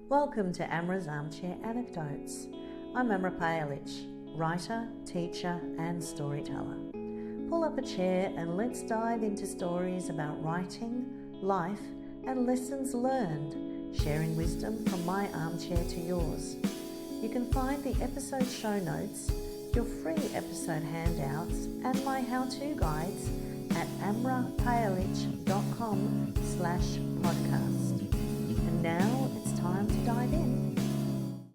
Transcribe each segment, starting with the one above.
Welcome to Amra's Armchair Anecdotes. I'm Amra, writer, teacher and storyteller. Pull up a chair and let's dive into stories about writing, life and lessons learned, sharing wisdom from my armchair to yours. You can find the episode show notes, your free episode handouts and my how-to guides at amrapayalich.com/podcast. And now it's time to dive in.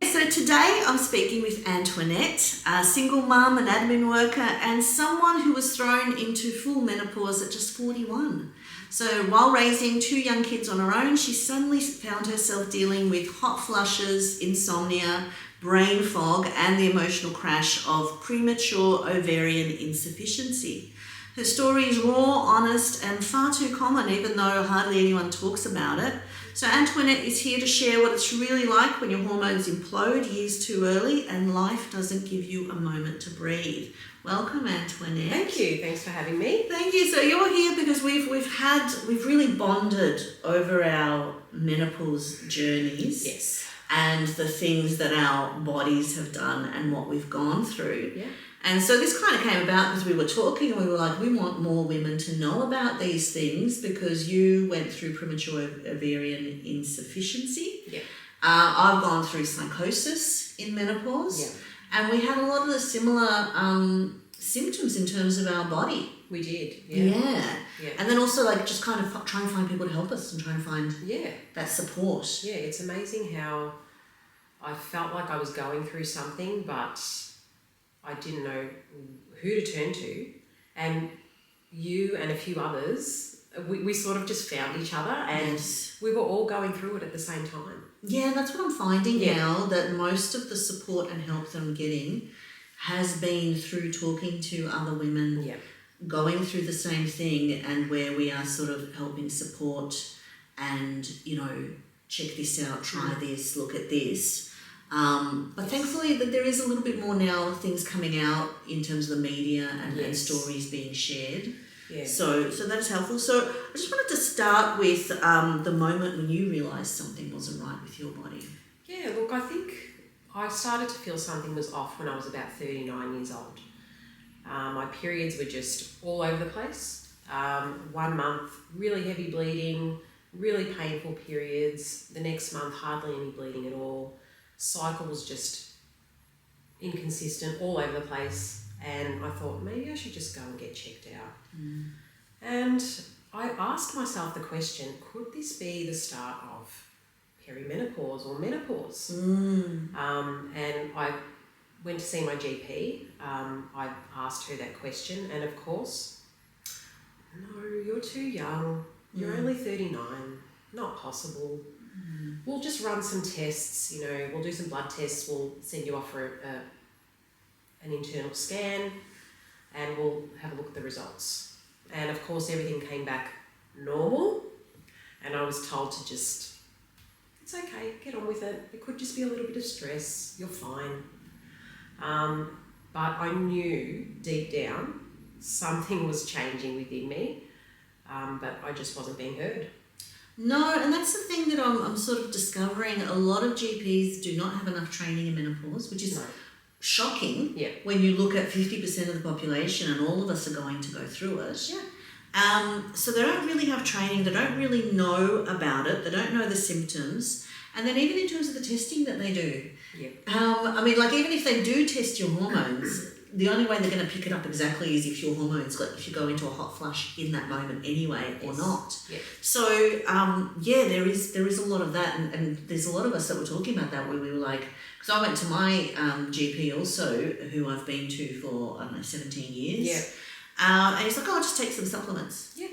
So today I'm speaking with Antoinette, a single mum, an admin worker, and someone who was thrown into full menopause at just 41. So while raising two young kids on her own, she suddenly found herself dealing with hot flushes, insomnia, brain fog, and the emotional crash of premature ovarian insufficiency. Her story is raw, honest, and far too common, even though hardly anyone talks about it. So Antoinette is here to share what it's really like when your hormones implode years too early and life doesn't give you a moment to breathe. Welcome, Antoinette. Thank you. Thanks for having me. Thank you. So you're here because we've really bonded over our menopause journeys. Yes. And the things that our bodies have done and what we've gone through. Yeah. And so this kind of came about because we were talking and we were like, we want more women to know about these things because you went through premature ovarian insufficiency. Yeah. I've gone through psychosis in menopause. Yeah. And we had a lot of the similar symptoms in terms of our body. We did. Yeah. Yeah. And then also like just kind of try and find people to help us and try and find that support. Yeah, it's amazing how I felt like I was going through something, but I didn't know who to turn to. And you and a few others, we sort of just found each other and we were all going through it at the same time. Yeah, that's what I'm finding now, that most of the support and help that I'm getting has been through talking to other women, going through the same thing, and where we are sort of helping support and, you know, check this out, try this, look at this. But thankfully that there is a little bit more now things coming out in terms of the media and stories being shared. Yeah. So that is helpful. So I just wanted to start with the moment when you realised something wasn't right with your body. Yeah, look, I think I started to feel something was off when I was about 39 years old. My periods were just all over the place. 1 month, really heavy bleeding, really painful periods. The next month, hardly any bleeding at all. Cycle was just inconsistent, all over the place. And I thought, maybe I should just go and get checked out. And I asked myself the question, could this be the start of perimenopause or menopause? And I went to see my GP. I asked her that question, and of course, no, you're too young. You're only 39. Not possible. We'll just run some tests, you know, we'll do some blood tests, we'll send you off for an internal scan and we'll have a look at the results. And of course everything came back normal and I was told to just, it's okay, get on with it. It could just be a little bit of stress, you're fine. But I knew deep down something was changing within me, but I just wasn't being heard. No, and that's the thing that I'm sort of discovering. A lot of GPs do not have enough training in menopause, which is shocking when you look at 50% of the population and all of us are going to go through it. So they don't really have training, they don't really know about it, they don't know the symptoms, and then even in terms of the testing that they do. I mean, like even if they do test your hormones, the only way they're going to pick it up exactly is if your hormones, if you go into a hot flush in that moment anyway or not. So, there is a lot of that, and there's a lot of us that were talking about that where we were like, because I went to my GP also, who I've been to for, 17 years. And he's like, just take some supplements. And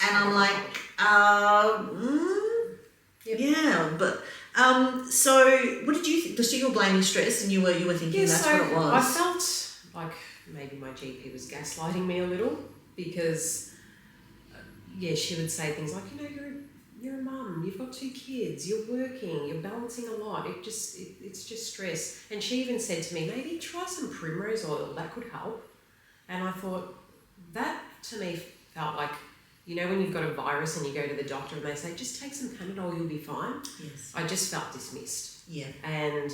I'm like, but... so what did you think? So you were blaming stress and you were thinking that's what it was? I felt like maybe my GP was gaslighting me a little because, she would say things like, you know, you're a mum, you've got 2 kids, you're working, you're balancing a lot, it's just stress. And she even said to me, maybe try some primrose oil, that could help. And I thought, that to me felt like, you know when you've got a virus and you go to the doctor and they say, just take some Panadol, you'll be fine? Yes. I just felt dismissed. Yeah. And,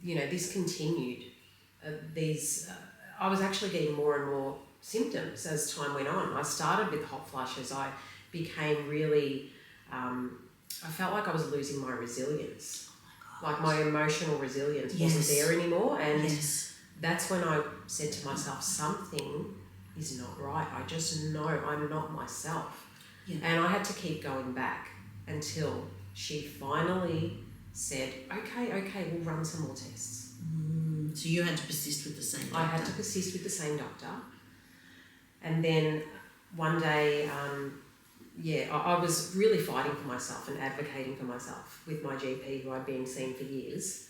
you know, this continued. I was actually getting more and more symptoms as time went on. I started with hot flushes. I became really, I felt like I was losing my resilience. Like my emotional resilience wasn't there anymore. And that's when I said to myself, something is not right. I just know I'm not myself. Yeah. And I had to keep going back until she finally said, okay, we'll run some more tests. So you had to persist with the same doctor? I had to persist with the same doctor. And then one day, I was really fighting for myself and advocating for myself with my GP who I'd been seeing for years.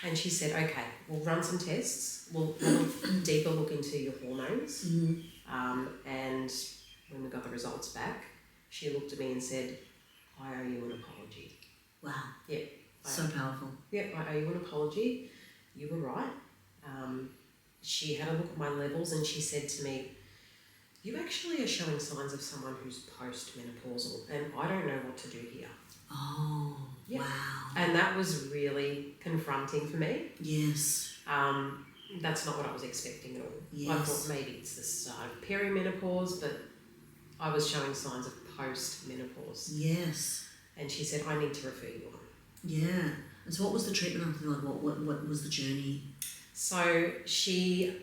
And she said, okay, we'll run some tests. We'll have a deeper look into your hormones. And when we got the results back, she looked at me and said, I owe you an apology. Wow. Yeah. So powerful. Yeah, I owe you an apology. You were right. She had a look at my levels and she said to me, you actually are showing signs of someone who's post-menopausal and I don't know what to do here. Oh, wow. And that was really confronting for me. Yes. That's not what I was expecting at all. Yes. I thought maybe it's the start of perimenopause, but I was showing signs of post-menopause. Yes. And she said, I need to refer you on. Yeah. And so what was the treatment like? What was the journey? So she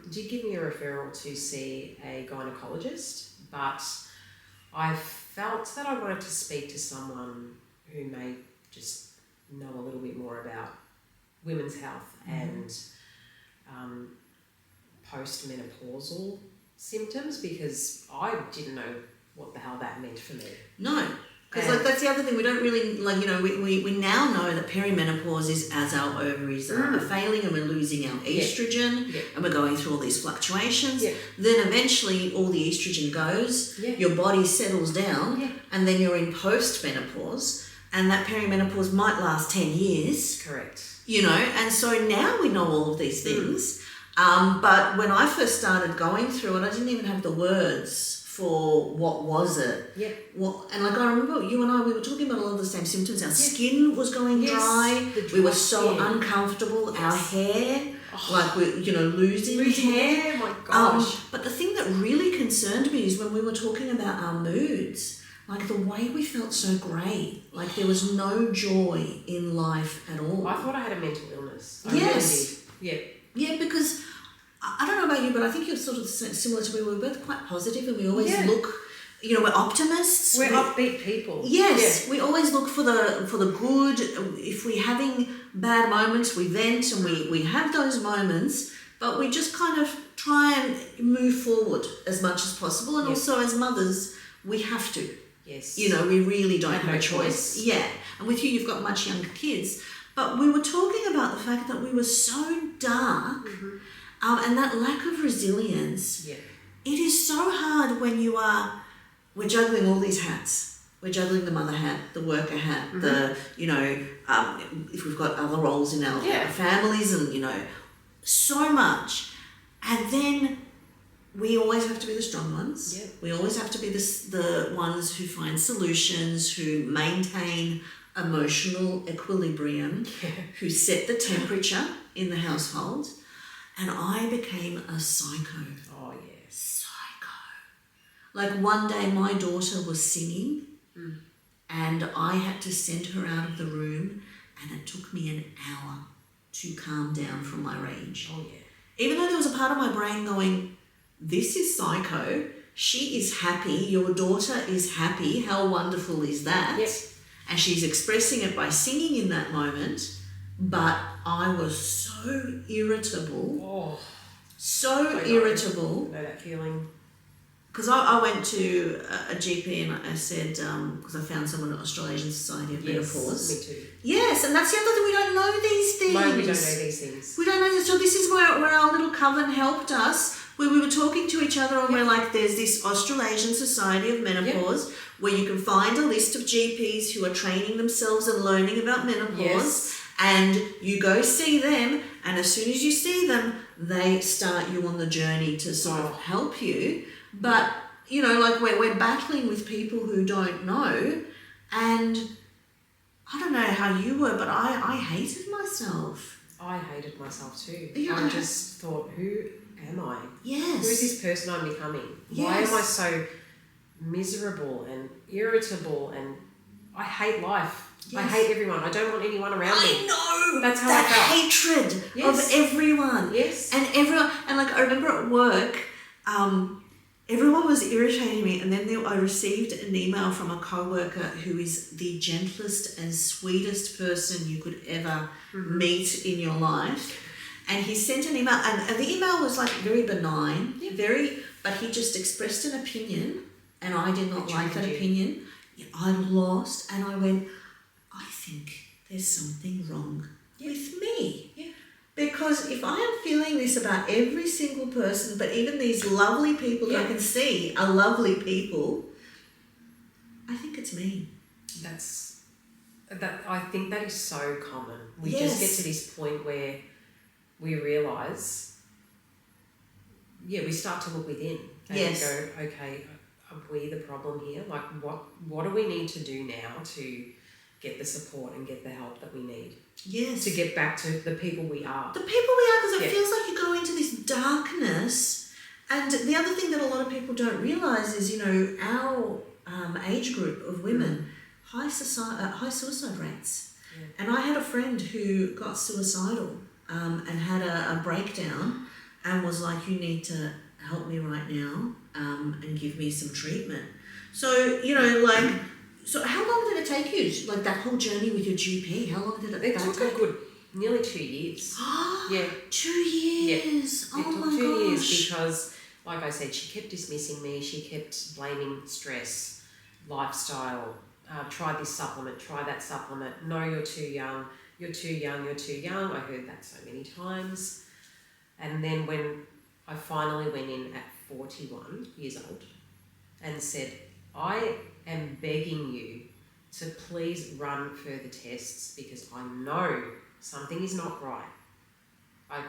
did give me a referral to see a gynecologist, but I felt that I wanted to speak to someone who may just know a little bit more about women's health and post-menopausal symptoms, because I didn't know what the hell that meant for me. No. Because that's the other thing, we don't really, we now know that perimenopause is as our ovaries are failing and we're losing our estrogen and we're going through all these fluctuations. Yeah. Then eventually all the estrogen goes, your body settles down, and then you're in post-menopause, and that perimenopause might last 10 years. Correct. You know, and so now we know all of these things. But when I first started going through it, I didn't even have the words for what was it. Yeah. And I remember you and I, we were talking about a lot of the same symptoms. Our skin was going dry. We were so uncomfortable. Our hair, losing hair. My gosh. But the thing that really concerned me is when we were talking about our moods, like the way we felt so grey, like there was no joy in life at all. I thought I had a mental illness. I really did. Yeah. Yeah, because I don't know about you, but I think you're sort of similar to me. We're both quite positive and we always look, we're optimists. We're upbeat people. Yes, we always look for the good. If we're having bad moments, we vent and we have those moments, but we just kind of try and move forward as much as possible. And also as mothers, we have to. Yes. We really don't have a choice. Yeah. And with you, you've got much younger kids. But we were talking about the fact that we were so dark and that lack of resilience. Yeah. It is so hard when we're juggling all these hats. We're juggling the mother hat, the worker hat, if we've got other roles in our families and, so much. And then we always have to be the strong ones. Yeah. We always have to be the ones who find solutions, who maintain emotional equilibrium, who set the temperature in the household. And I became a psycho. Oh, yes. Psycho. Like one day my daughter was singing and I had to send her out of the room, and it took me an hour to calm down from my rage. Oh, yeah. Even though there was a part of my brain going, this is psycho, she is happy, your daughter is happy, how wonderful is that? Yep. And she's expressing it by singing in that moment, but I was so irritable. Oh. So irritable. I know that feeling. Because I went to a GP and I said, because I found someone at Australasian Society of Menopause. Me too. Yes, and that's the other thing, we don't know these things. No, we don't know these things. We don't know this. So this is where our little coven helped us, where we were talking to each other and we're like, there's this Australasian Society of Menopause where you can find a list of GPs who are training themselves and learning about menopause, and you go see them, and as soon as you see them, they start you on the journey to sort of help you. But, you know, like we're battling with people who don't know, and I don't know how you were, but I hated myself. I hated myself too. Yeah. I just thought, who am I? Yes. Who is this person I'm becoming? Yes. Why am I so miserable and irritable, and I hate life. Yes. I hate everyone. I don't want anyone around me. I know. That's how that I felt. Hatred of everyone. Yes. And everyone, and like I remember at work, everyone was irritating me, and then I received an email from a coworker who is the gentlest and sweetest person you could ever meet in your life. And he sent an email, and the email was like very benign, but he just expressed an opinion, and I did not like that opinion. I lost, and I went, I think there's something wrong with me. Yeah. Because if I am feeling this about every single person, but even these lovely people that I can see are lovely people, I think it's me. I think that is so common. We just get to this point where we realise, we start to look within and go, okay, are we the problem here? Like, what do we need to do now to get the support and get the help that we need? Yes. To get back to the people we are. The people we are, because it feels like you go into this darkness. And the other thing that a lot of people don't realise is, you know, our age group of women, high suicide rates. Yeah. And I had a friend who got suicidal and had a breakdown and was like, you need to help me right now and give me some treatment. So, you know, like... So how long did it take you, like that whole journey with your GP? How long did it take? It took a good nearly 2 years. 2 years. Yeah. Oh my gosh. 2 years because, like I said, she kept dismissing me. She kept blaming stress, lifestyle. Try this supplement, try that supplement. No, you're too young. You're too young. You're too young. I heard that so many times. And then when I finally went in at 41 years old and said, I am begging you to please run further tests because I know something is not right. I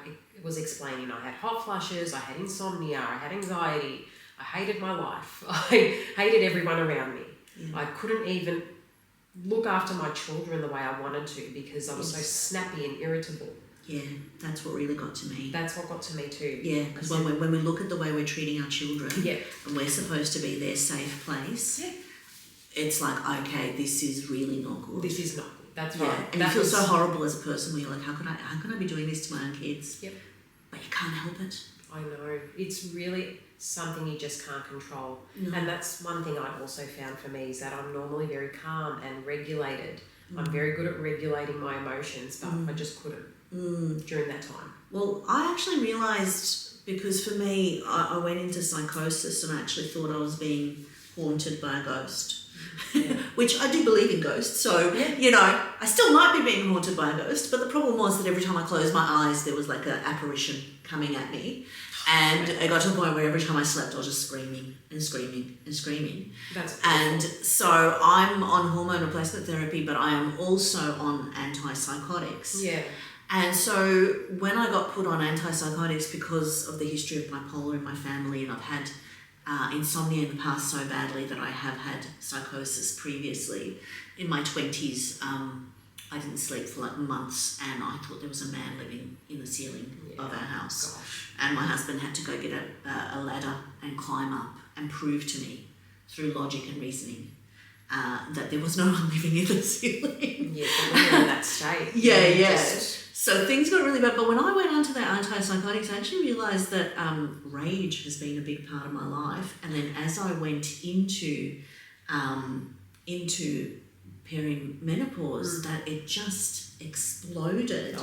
was explaining I had hot flushes, I had insomnia, I had anxiety, I hated my life, I hated everyone around me. Yeah. I couldn't even look after my children the way I wanted to because I was so snappy and irritable. Yeah, that's what really got to me. That's what got to me too. Yeah, because when we look at the way we're treating our children and we're supposed to be their safe place, it's like, okay, this is really not good. This is not good. That's right. And you feel so horrible as a person where you're like, how can I be doing this to my own kids? Yep. But you can't help it. I know. It's really something you just can't control. No. And that's one thing I also found for me is that I'm normally very calm and regulated. I'm very good at regulating my emotions, but I just couldn't during that time. Well, I actually realised, because for me, I went into psychosis and I actually thought I was being haunted by a ghost. Which I do believe in ghosts, so you know, I still might be being haunted by a ghost, but the problem was that every time I closed my eyes there was like an apparition coming at me, and it got to a point where every time I slept I was just screaming and screaming and screaming. And so I'm on hormone replacement therapy, but I am also on antipsychotics. And so when I got put on antipsychotics, because of the history of bipolar in my family, and I've had insomnia in the past so badly that I have had psychosis previously. In my 20s, I didn't sleep for like months, and I thought there was a man living in the ceiling of our house. And my husband had to go get a ladder and climb up and prove to me through logic and reasoning that there was no one living in the ceiling. Yeah, but when you're in that state. So things got really bad. But when I went onto the antipsychotics, I actually realised that rage has been a big part of my life. And then as I went into perimenopause, that it just exploded.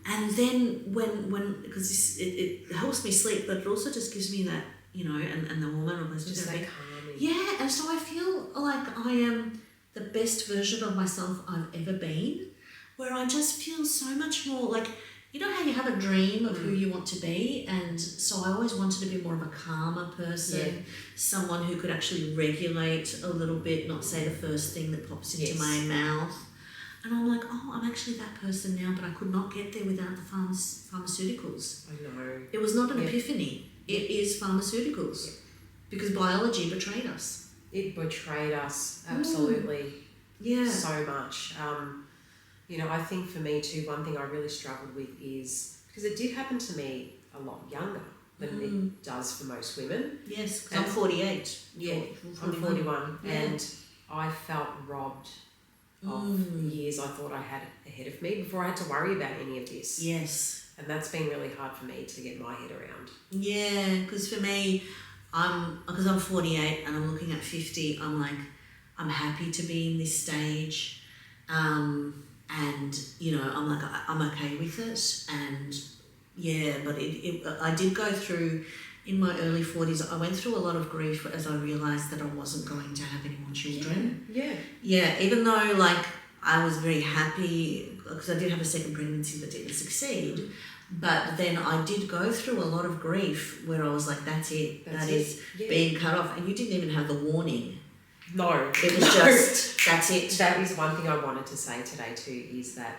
And then when because it helps me sleep, but it also just gives me that, you know, and the hormone replacement just therapy. like calming. Yeah, and so I feel like I am the best version of myself I've ever been, where I just feel so much more like, you know how you have a dream of who you want to be, and so I always wanted to be more of a calmer person, someone who could actually regulate a little bit, not say the first thing that pops into my mouth. And I'm like, oh, I'm actually that person now, but I could not get there without the pharmaceuticals. I know. It was not an epiphany. It is pharmaceuticals. Because biology betrayed us. It betrayed us, absolutely. Yeah. So much. I think for me too, one thing I really struggled with is, because it did happen to me a lot younger than it does for most women. Yes, because I'm 48. Yeah, I'm 41. Yeah. And I felt robbed of the years I thought I had ahead of me before I had to worry about any of this. Yes. And that's been really hard for me to get my head around. Yeah, because for me, because I'm 48 and I'm looking at 50, I'm like, I'm happy to be in this stage. And, I'm like, I'm okay with it. And yeah, but I did go through, in my early 40s, I went through a lot of grief as I realised that I wasn't going to have any more children. Yeah. Yeah, even though like I was very happy, because I did have a second pregnancy that didn't succeed, but then I did go through a lot of grief where I was like, that's it. That is being cut off. And you didn't even have the warning. No. It was just, that's it. That is one thing I wanted to say today too, is that,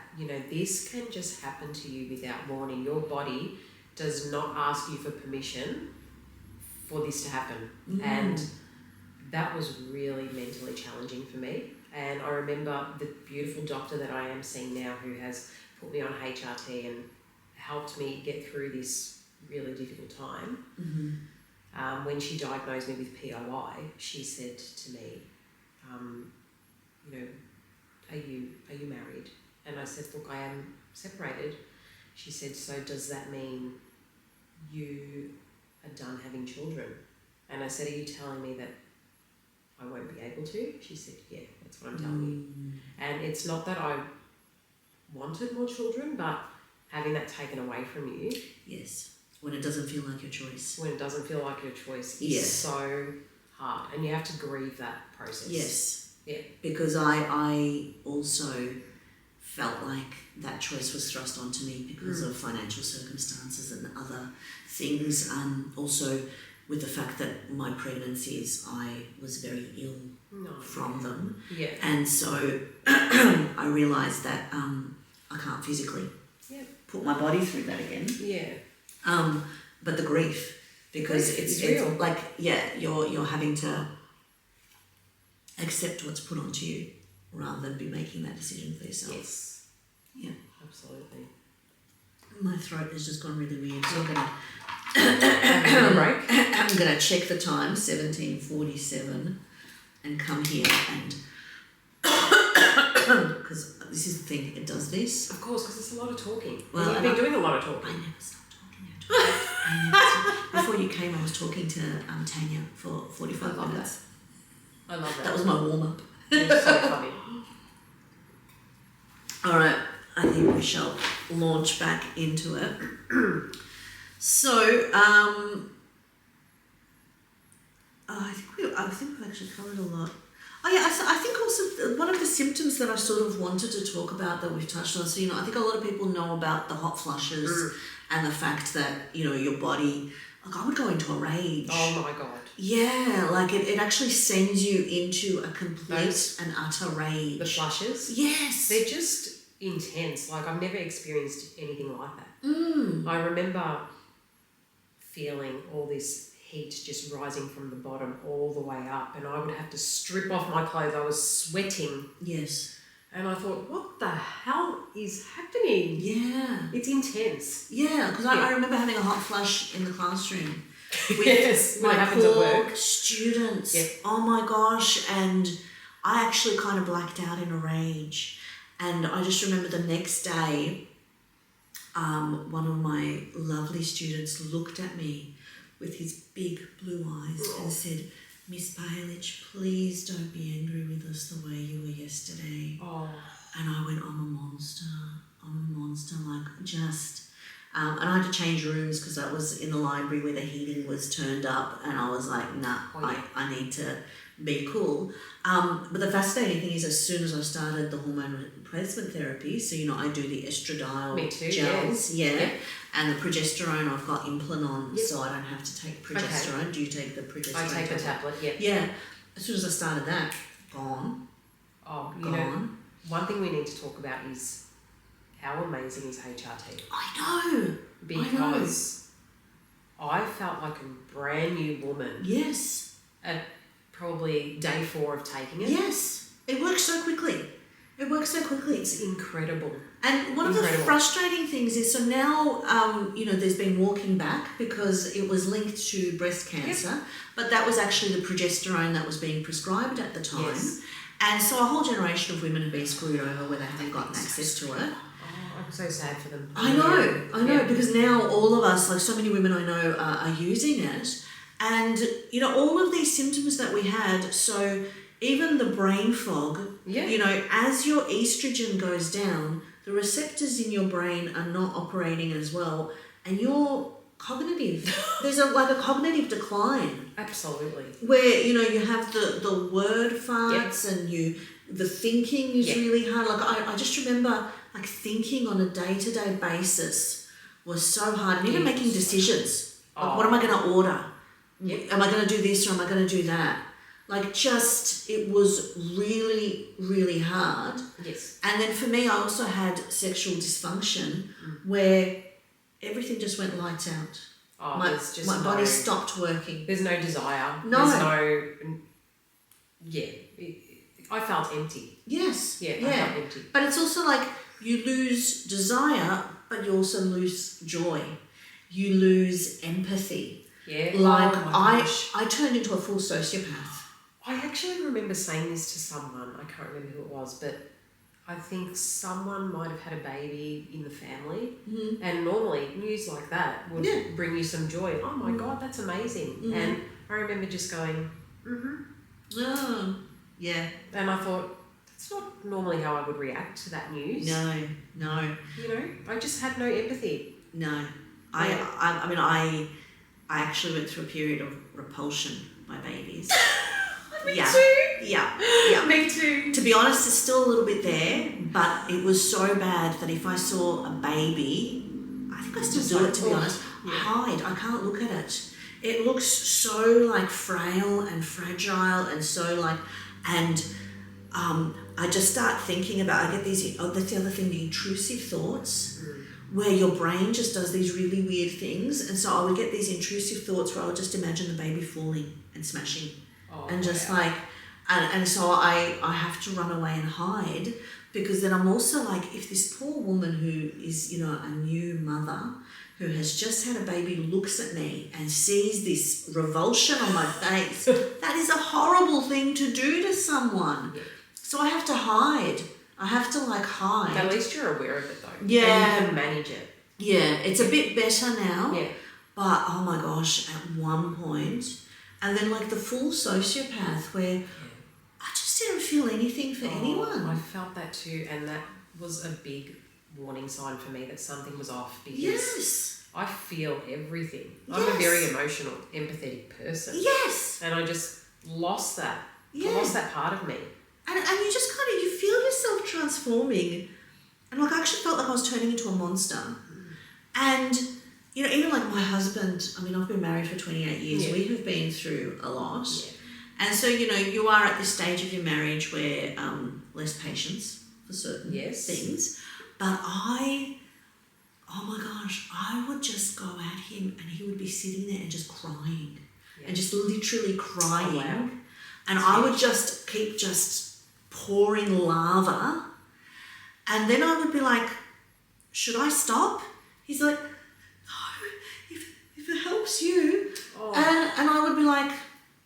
this can just happen to you without warning. Your body does not ask you for permission for this to happen. And that was really mentally challenging for me. And I remember the beautiful doctor that I am seeing now, who has put me on HRT and helped me get through this really difficult time. When she diagnosed me with POI, she said to me, are you married? And I said, look, I am separated. She said, so does that mean you are done having children? And I said, are you telling me that I won't be able to? She said, yeah, that's what I'm telling you. And it's not that I wanted more children, but having that taken away from you. Yes, when it doesn't feel like your choice. When it doesn't feel like your choice is so hard. And you have to grieve that process. Yes. Yeah. Because I also felt like that choice was thrust onto me because of financial circumstances and other things. Also with the fact that my pregnancies, I was very ill from them. Yeah. And so I realised that I can't physically put my body through that again. Yeah. But the grief, because it's real. Like, you're having to accept what's put onto you rather than be making that decision for yourself. Yes. Yeah. Absolutely. My throat has just gone really weird, so I'm gonna check the time, 17:47, and come here and because this is the thing, it does this. Of course, because it's a lot of talking. Well, you've been doing a lot of talking. I never stop talking. Before you came, I was talking to Tanya for 45 minutes. I love that. That was my warm up. It's so funny. All right, I think we shall launch back into it. So, I think we've actually covered a lot. Oh yeah, I think also one of the symptoms that I sort of wanted to talk about that we've touched on. So I think a lot of people know about the hot flushes and the fact that your body. Like I would go into a rage. Oh my God. Yeah, like it actually sends you into a complete and utter rage. The flushes? Yes. They're just intense. Like I've never experienced anything like that. I remember feeling all this heat just rising from the bottom all the way up, and I would have to strip off my clothes. I was sweating. Yes. And I thought, what the hell is happening? Yeah. It's intense. Yeah, because I remember having a hot flush in the classroom with my poor students. Yep. Oh my gosh. And I actually kind of blacked out in a rage. And I just remember the next day, one of my lovely students looked at me with his big blue eyes and said, Miss Balich, please don't be angry with us the way you were yesterday. Oh. And I went, I'm a monster, like just... and I had to change rooms because that was in the library where the heating was turned up, and I was like, nah, I need to be cool. But the fascinating thing is, as soon as I started the hormone replacement therapy, so I do the estradiol gels, and the progesterone I've got Implanon, so I don't have to take progesterone. Okay. Do you take the progesterone? I take the tablet, Yeah. As soon as I started that, gone. Oh, gone. One thing we need to talk about is how amazing is HRT. I know. Because I felt like a brand new woman. Yes. at probably day 4 of taking it. Yes, it works so quickly. It's incredible. And one of the frustrating things is, so now, there's been walking back because it was linked to breast cancer, but that was actually the progesterone that was being prescribed at the time. Yes. And so a whole generation of women have been screwed over where they haven't gotten access to it. Oh, I'm so sad for them. I know, because now all of us, like so many women I know, are using it. And, all of these symptoms that we had, so even the brain fog, as your estrogen goes down, the receptors in your brain are not operating as well, and you're cognitive. There's a cognitive decline. Absolutely. Where, you have the word farts and the thinking is really hard. Like I just remember like thinking on a day-to-day basis was so hard, and even making decisions. Like, what am I going to order? Am I going to do this or am I going to do that? Like, it was really, really hard. Yes. And then for me, I also had sexual dysfunction where everything just went lights out. Oh, my body stopped working. There's no desire. No. I felt empty. Yes. I felt empty. But it's also like you lose desire, but you also lose joy. You lose empathy. Yeah. Like, I turned into a full sociopath. I actually remember saying this to someone, I can't remember who it was, but I think someone might have had a baby in the family, and normally news like that would bring you some joy. Oh my God, that's amazing. And I remember just going, Oh, yeah. And I thought, that's not normally how I would react to that news. No. I just had no empathy. No. I actually went through a period of repulsion by babies. Me too. Yeah. Me too. To be honest, it's still a little bit there, but it was so bad that if I saw a baby, I think I still do it, to be honest. I hide. I can't look at it. It looks so like frail and fragile and so like, and I just start thinking about, I get these, that's the other thing, the intrusive thoughts, where your brain just does these really weird things. And so I would get these intrusive thoughts where I would just imagine the baby falling and smashing. And just like, and so I have to run away and hide, because then I'm also like, if this poor woman who is, a new mother who has just had a baby looks at me and sees this revulsion on my face, that is a horrible thing to do to someone. Yeah. So I have to hide. I have to hide. At least you're aware of it though. Yeah. And you can manage it. Yeah, it's a bit better now. Yeah. But oh my gosh, at one point, and then the full sociopath where I just didn't feel anything for anyone. I felt that too, and that was a big warning sign for me that something was off, because I feel everything. I'm a very emotional, empathetic person. Yes. And I just lost that. I lost that part of me. And you just you feel yourself transforming. And I actually felt like I was turning into a monster. And even my husband, I've been married for 28 years. Yeah. We have been through a lot. Yeah. And so, you are at this stage of your marriage where less patience for certain things. But oh my gosh, I would just go at him and he would be sitting there and just crying. Yeah. And just literally crying. Oh, wow. And I would just keep pouring lava. And then I would be like, should I stop? He's like, if it helps you. Oh. And I would be like,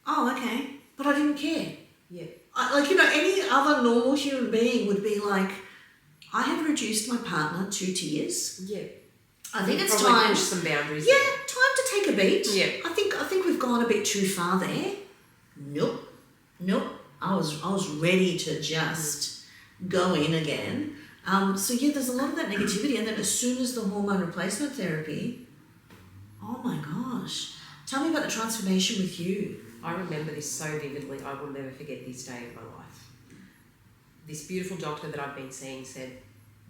oh, okay. But I didn't care. Yeah. Any other normal human being would be like, I have reduced my partner 2 tiers. Yeah. I think it's time. Push some boundaries. Yeah, time to take a beat. Yeah. I think we've gone a bit too far there. Nope. I was ready to just go in again. There's a lot of that negativity, and then as soon as the hormone replacement therapy, oh my gosh. Tell me about the transformation with you. I remember this so vividly. I will never forget this day of my life. This beautiful doctor that I've been seeing said,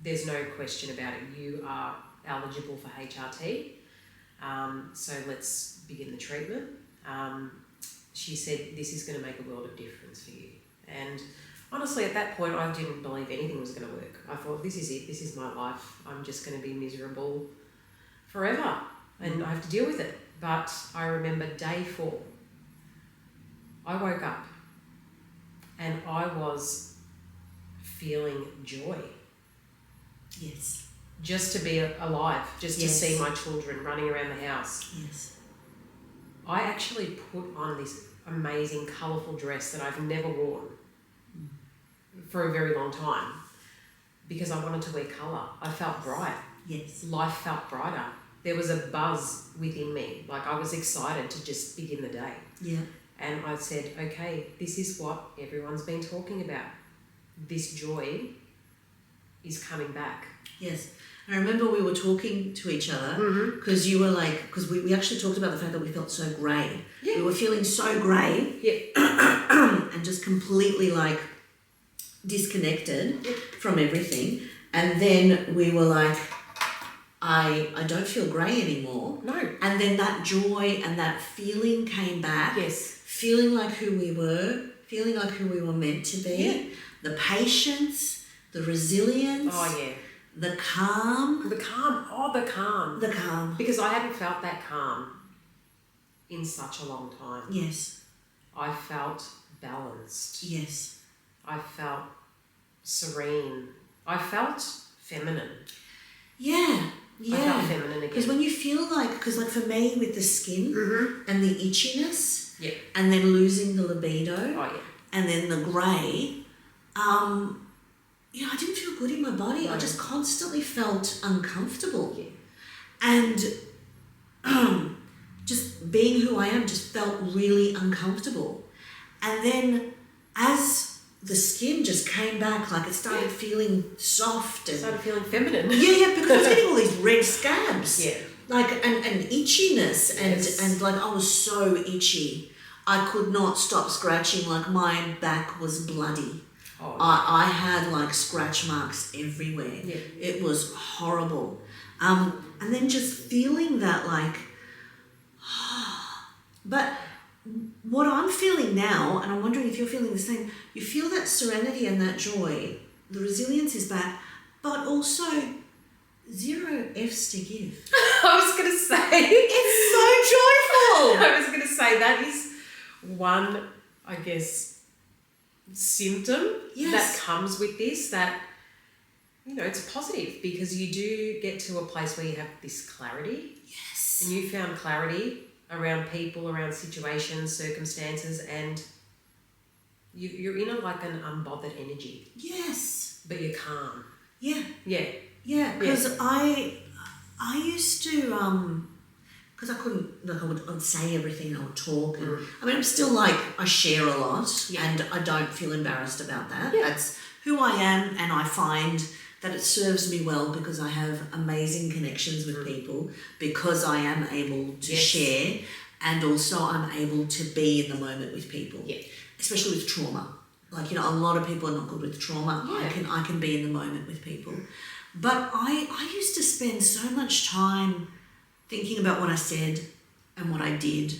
there's no question about it. You are eligible for HRT. So let's begin the treatment. She said, this is going to make a world of difference for you. And honestly, at that point, I didn't believe anything was going to work. I thought, this is it. This is my life. I'm just going to be miserable forever. And I have to deal with it. But I remember day 4, I woke up and I was feeling joy. Yes. Just to be alive, just to Yes. see my children running around the house. Yes. I actually put on this amazing, colourful dress that I've never worn for a very long time because I wanted to wear colour. I felt bright. Yes. Life felt brighter. There was a buzz within me. Like I was excited to just begin the day. Yeah. And I said, okay, this is what everyone's been talking about. This joy is coming back. Yes. I remember we were talking to each other because you were like, because we actually talked about the fact that we felt so grey. Yeah. We were feeling so grey. Yeah. And just completely like disconnected from everything. And then we were like, I don't feel grey anymore. No. And then that joy and that feeling came back. Yes. Feeling like who we were, feeling like who we were meant to be. Yeah. The patience, the resilience. Oh, yeah. The calm. The calm. Oh, the calm. The calm. Because I hadn't felt that calm in such a long time. Yes. I felt balanced. Yes. I felt serene. I felt feminine. Yeah. Yeah. I felt feminine again. Because when you feel like, because like for me with the skin and the itchiness Yeah. and then losing the libido Oh, yeah. and then the grey, I didn't feel good in my body. I just constantly felt uncomfortable. Yeah. And just being who I am just felt really uncomfortable. And then as the skin just came back, like it started feeling soft and Started feeling feminine. yeah, because I was getting all these red scabs. Yeah. Like and itchiness Yes. and like I was so itchy. I could not stop scratching, like my back was bloody. Oh, I had like scratch marks everywhere. Yeah. It was horrible. And then just feeling that like, but what I'm feeling now, and I'm wondering if you're feeling the same, you feel that serenity and that joy, the resilience is back, but also 0 Fs to give. I was going to say. It's so joyful. I was going to say that is one, I guess, symptom that comes with this, that, it's positive because you do get to a place where you have this clarity. Yes. And you found clarity around people, around situations, circumstances, and you're in like an unbothered energy. Yes. But you're calm. Yeah. Yeah. Yeah, because I used to, because I couldn't, like I'd say everything and I would talk. And, I mean, I'm still like, I share a lot and I don't feel embarrassed about that. Yeah. That's who I am, and I find that it serves me well because I have amazing connections with people, because I am able to share, and also I'm able to be in the moment with people, especially with trauma. Like, a lot of people are not good with trauma. Yeah. I can be in the moment with people. But I used to spend so much time thinking about what I said and what I did,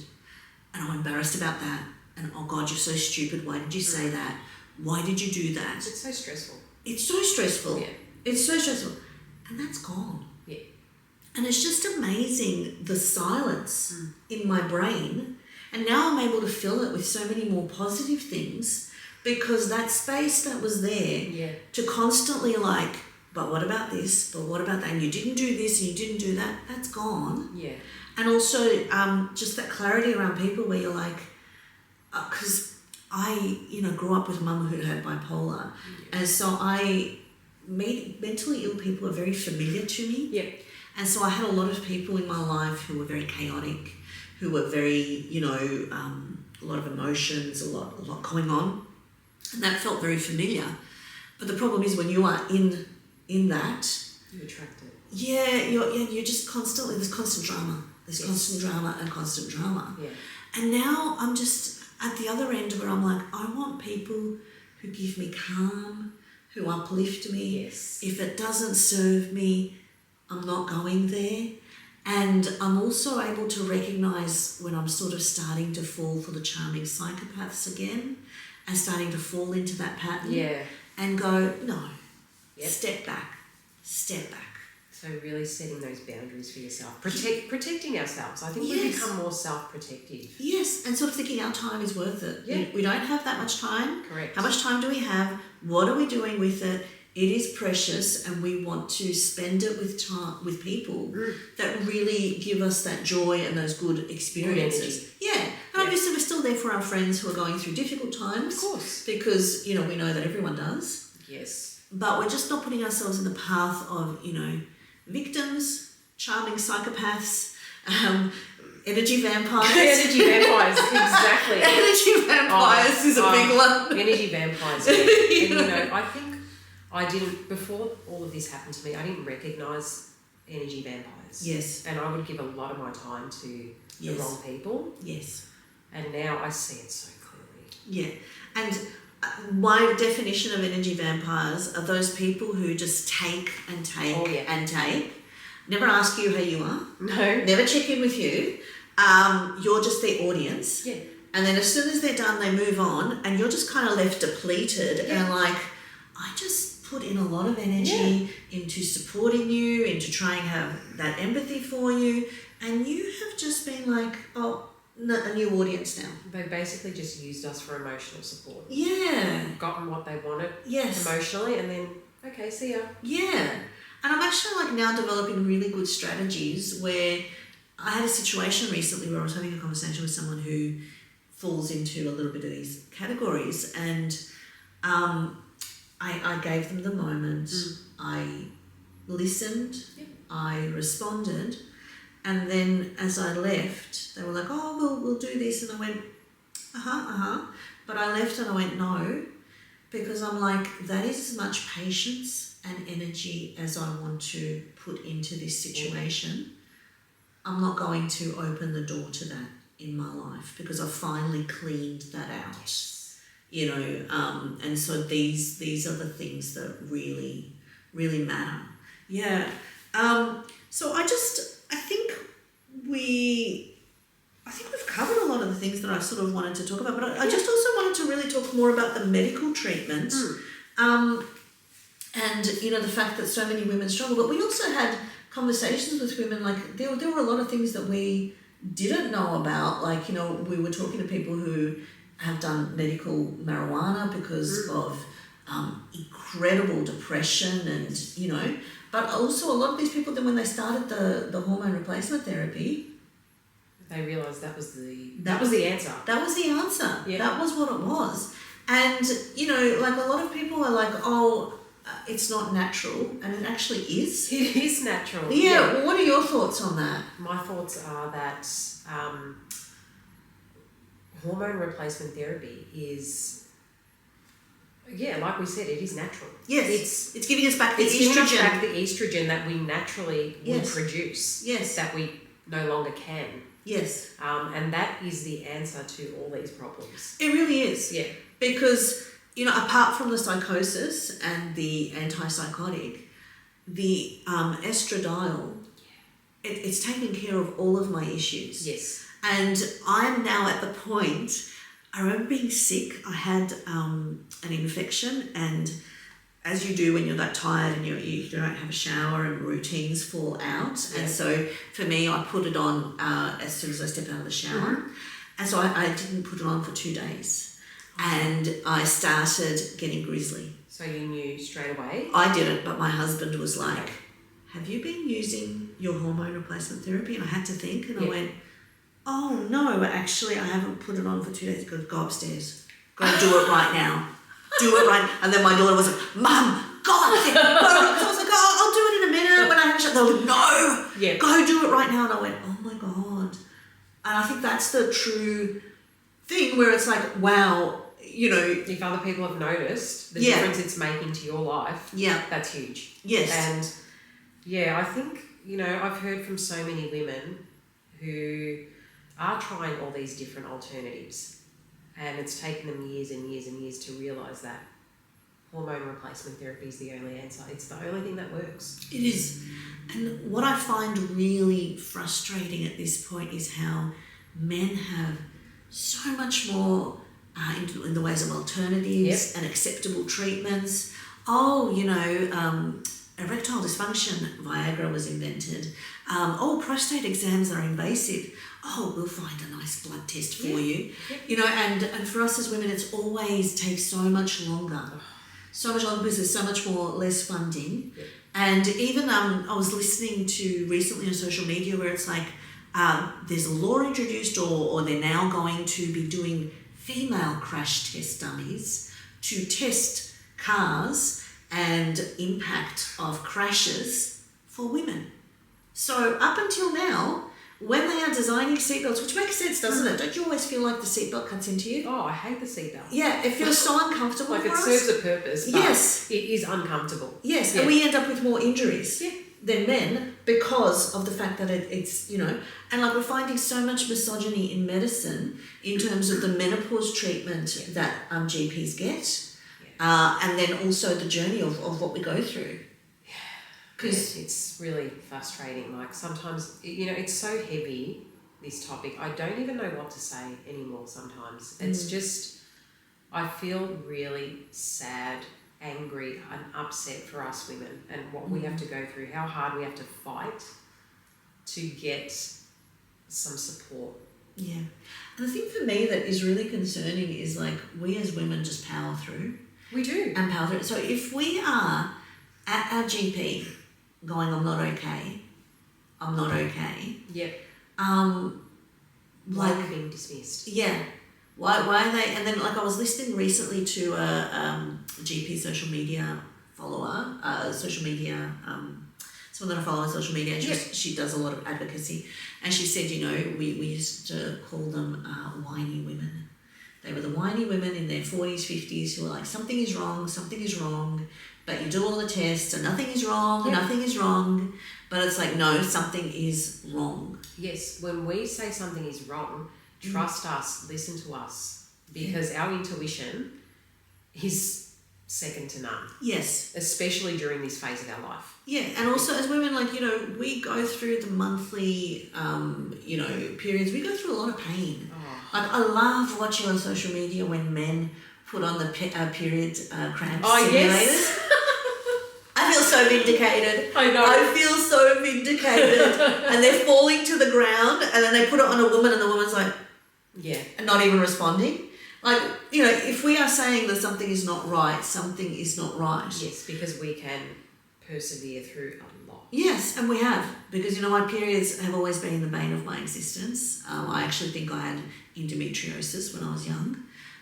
and I'm embarrassed about that. And oh God, you're so stupid. Why did you say that? Why did you do that? It's so stressful. It's so stressful. Yeah. It's so stressful. And that's gone. Yeah. And it's just amazing, the silence in my brain. And now I'm able to fill it with so many more positive things, because that space that was there to constantly like, but what about this? But what about that? And you didn't do this and you didn't do that. That's gone. Yeah. And also just that clarity around people where you're like, because I, grew up with mum who had bipolar. Yeah. And so mentally ill people are very familiar to me. Yeah. And so I had a lot of people in my life who were very chaotic, who were very, a lot of emotions, a lot going on. And that felt very familiar. But the problem is when you are in that, you attract it. Yeah, you're just constantly, there's constant drama. There's constant drama and constant drama. Yeah. And now I'm just at the other end where I'm like, I want people who give me calm, who uplift me. Yes. If it doesn't serve me, I'm not going there. And I'm also able to recognise when I'm sort of starting to fall for the charming psychopaths again, and starting to fall into that pattern. Yeah. And go, no, step back. So So really setting those boundaries for yourself, protecting ourselves. I think we become more self-protective. Yes, and sort of thinking our time is worth it. Yeah. We don't have that much time. Correct. How much time do we have? What are we doing with it? It is precious, and we want to spend it with people that really give us that joy and those good experiences. And obviously we're still there for our friends who are going through difficult times. Of course. Because, we know that everyone does. Yes. But we're just not putting ourselves in the path of, victims, charming psychopaths, energy vampires. Energy vampires, exactly. Energy vampires is a big one. Energy vampires. And, I think I didn't, before all of this happened to me, I didn't recognise energy vampires. Yes. And I would give a lot of my time to the wrong people. Yes. And now I see it so clearly. Yeah. And my definition of energy vampires are those people who just take and take and take. Never ask you how you are. No. Never check in with you. You're just their audience. Yeah. And then as soon as they're done, they move on, and you're just kind of left depleted and like, I just put in a lot of energy into supporting you, into trying to have that empathy for you, and you have just been like, a new audience now. They basically just used us for emotional support. Yeah. Gotten what they wanted Yes. emotionally, and then, okay, see ya. Yeah. And I'm actually like now developing really good strategies where I had a situation recently where I was having a conversation with someone who falls into a little bit of these categories, and I gave them the moment, I listened, I responded, and then as I left, they were like, we'll do this, and I went, but I left and I went, no, because I'm like, that is as much patience and energy as I want to put into this situation. I'm not going to open the door to that in my life because I've finally cleaned that out. And so these are the things that really, really matter. Yeah. So I think we've covered a lot of the things that I sort of wanted to talk about, but I just also wanted to really talk more about the medical treatment. And, the fact that so many women struggle. But we also had conversations with women, like there were a lot of things that we didn't know about. Like, we were talking to people who have done medical marijuana because of incredible depression and, but also a lot of these people, then when they started the hormone replacement therapy, they realised that was the answer. That was the answer. Yeah. That was what it was. And, like a lot of people are like, it's not natural, and it actually is. It is natural. Yeah. Well, what are your thoughts on that? My thoughts are that hormone replacement therapy is, like we said, it is natural. Yes. It's giving us back the estrogen. It's giving us back the estrogen that we naturally would produce. Yes. That we no longer can. Yes. And that is the answer to all these problems. It really is. Yeah. Because, apart from the psychosis and the antipsychotic, the estradiol, it's taking care of all of my issues. Yes. And I'm now at the point, I remember being sick. I had an infection, and as you do when you're that tired and you don't have a shower and routines fall out. Yeah. And so for me, I put it on as soon as I stepped out of the shower. And so I didn't put it on for 2 days. And I started getting grizzly. So you knew straight away? I didn't, but my husband was like, have you been using your hormone replacement therapy? And I had to think, and I went, oh no, actually I haven't put it on for 2 days. He goes, go upstairs. Go and do it right now. Do it right. And then my daughter was like, Mum, God. So I was like, I'll do it in a minute when I have a shot. They were like, no, go do it right now. And I went, oh my God. And I think that's the true thing where it's like, wow, if other people have noticed the difference it's making to your life, that's huge. Yes. And I think, I've heard from so many women who are trying all these different alternatives, and it's taken them years and years and years to realise that hormone replacement therapy is the only answer. It's the only thing that works. It is. And what I find really frustrating at this point is how men have so much more in the ways of alternatives and acceptable treatments. erectile dysfunction, Viagra was invented. Prostate exams are invasive. We'll find a nice blood test for you. Yeah. And for us as women, it's always takes so much longer. So much longer because there's so much less funding. Yeah. And even I was listening to recently on social media where it's like there's a law introduced or they're now going to be doing female crash test dummies to test cars and impact of crashes for women. So up until now, when they are designing seatbelts, which makes sense, doesn't it? Don't you always feel like the seatbelt cuts into you? Oh, I hate the seatbelt. Yeah, it feels so uncomfortable like for it us. serves a purpose, but yes, it is uncomfortable. Yes, Yeah. and we end up with more injuries Yeah. than men because of the fact that it's, and like we're finding so much misogyny in medicine in terms of the menopause treatment that GPs get. And then also the journey of what we go through. Because it's really frustrating. Like sometimes, it's so heavy, this topic. I don't even know what to say anymore sometimes. It's just, I feel really sad, angry and upset for us women and what we have to go through, how hard we have to fight to get some support. Yeah. And the thing for me that is really concerning is like we as women just power through. We do. And power through. So if we are at our GP going, I'm not okay. Yep. Like we're being dismissed. Yeah. Why are they? And then like I was listening recently to a GP social media follower, someone that I follow on social media, and she does a lot of advocacy, and she said, we used to call them whiny women. They were the whiny women in their 40s, 50s who were like, something is wrong, but you do all the tests and nothing is wrong, nothing is wrong. But it's like, no, something is wrong. Yes, when we say something is wrong, trust us, listen to us, because our intuition is second to none. Yes. Especially during this phase of our life. Yeah, and also as women, like, we go through the monthly, periods. We go through a lot of pain. Oh. Like, I love watching on social media when men put on the period cramp simulators. Yes. I feel so vindicated. I know. I feel so vindicated. And they're falling to the ground, and then they put it on a woman, and the woman's like, not even responding. Like, if we are saying that something is not right, something is not right. Yes, because we can persevere through a lot. Yes, and we have. Because, my periods have always been the bane of my existence. I actually think I had endometriosis when I was young.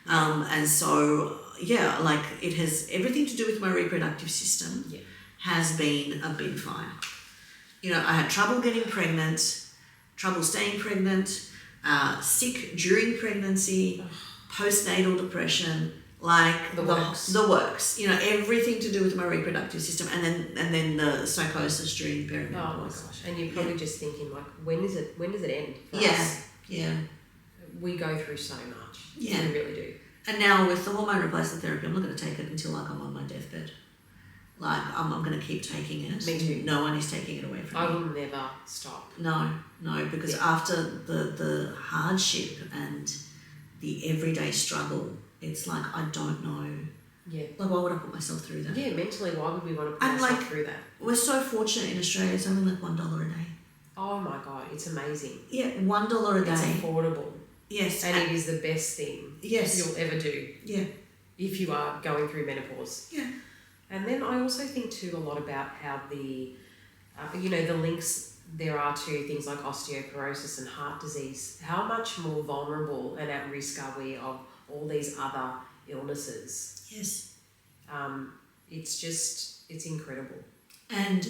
And so, like it has everything to do with my reproductive system has been a big fire. I had trouble getting pregnant, trouble staying pregnant, sick during pregnancy, postnatal depression, like the works. Everything to do with my reproductive system, and then the psychosis during perimenopause. Oh my gosh! And you're probably just thinking like, when does it end? For Yeah, us? yeah. We go through so much. Yeah. We really do. And now with the hormone replacement therapy, I'm not going to take it until like I'm on my deathbed. Like I'm going to keep taking it. Me too. No one is taking it away from me. I will never stop. No, because after the hardship and the everyday struggle, it's like I don't know. Yeah. Like why would I put myself through that? Yeah, mentally, why would we want to put And ourselves like, through that? We're so fortunate in Australia. It's only like $1 a day. Oh my God, it's amazing. Yeah, $1 a day. It's affordable. Yes. And it is the best thing you'll ever do. Yeah. If you are going through menopause. Yeah. And then I also think too a lot about how the links there are to things like osteoporosis and heart disease. How much more vulnerable and at risk are we of all these other illnesses? Yes. It's incredible. And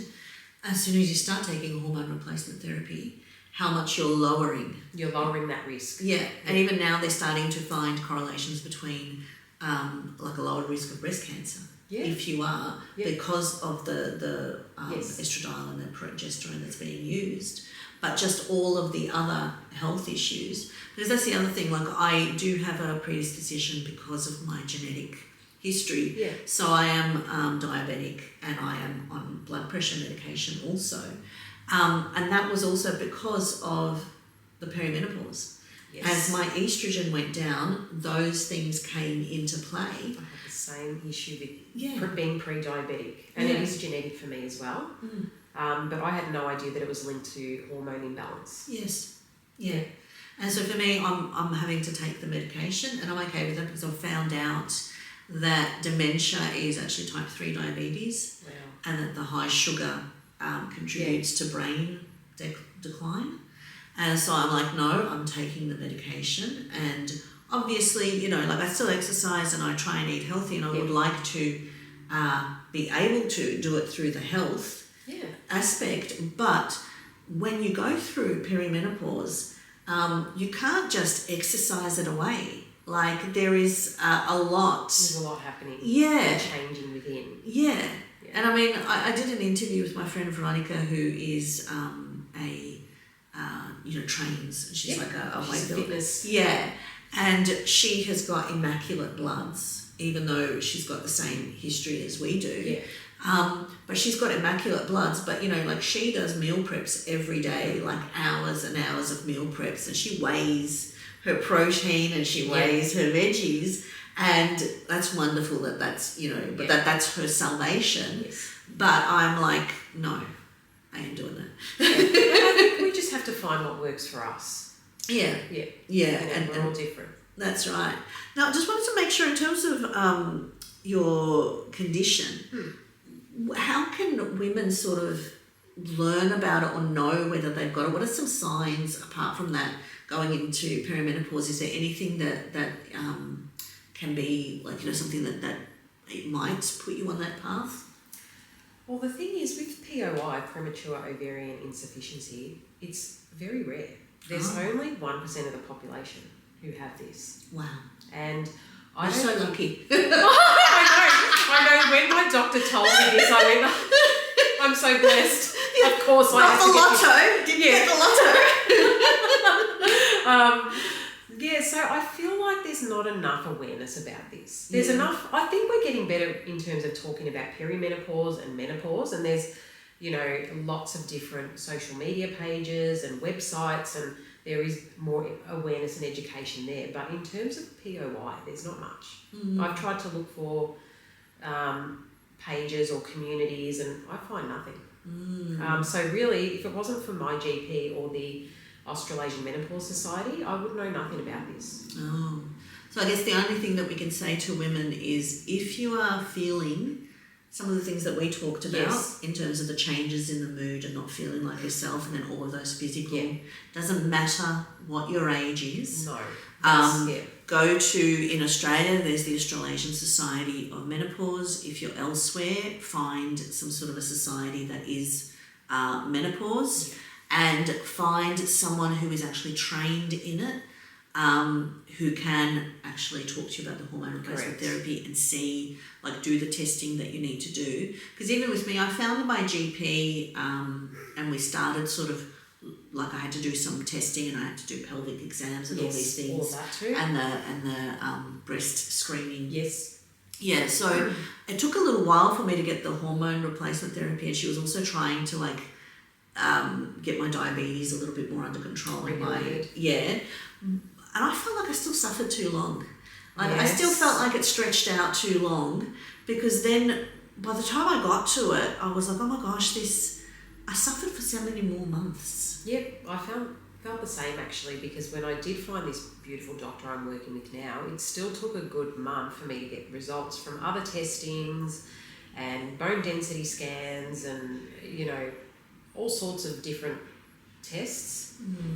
as soon as you start taking hormone replacement therapy, how much you're lowering. You're lowering that risk. Yeah, and even now they're starting to find correlations between like a lower risk of breast cancer. Yeah. If you are, because of the Yes. estradiol and the progesterone that's being used, but just all of the other health issues. Because that's the other thing, like I do have a predisposition because of my genetic history. Yeah. So I am diabetic and I am on blood pressure medication also. And that was also because of the perimenopause. Yes. As my estrogen went down, those things came into play. same issue with Yeah. being pre-diabetic, and it is genetic for me as well. But I had no idea that it was linked to hormone imbalance. Yes. Yeah. And so for me, I'm having to take the medication, and I'm okay with it because I've found out that dementia is actually type 3 diabetes. Wow. And that the high sugar contributes to brain decline. And so I'm like, no, I'm taking the medication. And obviously, you know, like I still exercise and I try and eat healthy, and I would like to be able to do it through the health aspect. But when you go through perimenopause, you can't just exercise it away. Like there is a lot. There's a lot happening. Yeah. Changing within. Yeah. And I mean, I did an interview with my friend Veronica, who is trains. She's like a weight fitness. Yeah. And she has got immaculate bloods, even though she's got the same history as we do. Yeah. But she's got immaculate bloods, but, you know, like she does meal preps every day, like hours and hours of meal preps, and she weighs her protein and she weighs her veggies. And that's wonderful that's, you know, but that's her salvation. Yes. But I'm like, no, I ain't doing that. I think we just have to find what works for us. Yeah. Yeah. Yeah. And we're all different. That's right. Now, I just wanted to make sure, in terms of your condition, how can women sort of learn about it or know whether they've got it? What are some signs, apart from that, going into perimenopause? Is there anything that can be, like, you know, something that it might put you on that path? Well, the thing is, with POI, premature ovarian insufficiency, it's very rare. There's only 1% of the population who have this. Wow. And I'm so lucky. I know. When my doctor told me this, I went, I'm so blessed. Of course, not the lotto. Didn't get the lotto. So I feel like there's not enough awareness about this. There's enough. I think we're getting better in terms of talking about perimenopause and menopause, and there's, you know, lots of different social media pages and websites, and there is more awareness and education there. But in terms of POI, there's not much. I've tried to look for pages or communities, and I find nothing. So really, if it wasn't for my GP or the Australasian Menopause Society, I would know nothing about this. Oh. So I guess the only thing that we can say to women is, if you are feeling some of the things that we talked about in terms of the changes in the mood and not feeling like yourself, and then all of those physical, doesn't matter what your age is. No. Go to, in Australia, there's the Australasian Society of Menopause. If you're elsewhere, find some sort of a society that is menopause, and find someone who is actually trained in it, who can actually talk to you about the hormone replacement therapy and see, like, do the testing that you need to do. Because even with me, I found my GP, and we started sort of, like, I had to do some testing, and I had to do pelvic exams and all these things. All that too. And the breast screening. Yes. Yeah, so it took a little while for me to get the hormone replacement therapy, and she was also trying to, like, get my diabetes a little bit more under control. And I felt like I still suffered too long. Like I still felt like it stretched out too long, because then by the time I got to it, I was like, oh my gosh, I suffered for so many more months. Yep, I felt the same actually, because when I did find this beautiful doctor I'm working with now, it still took a good month for me to get results from other testings and bone density scans and, you know, all sorts of different tests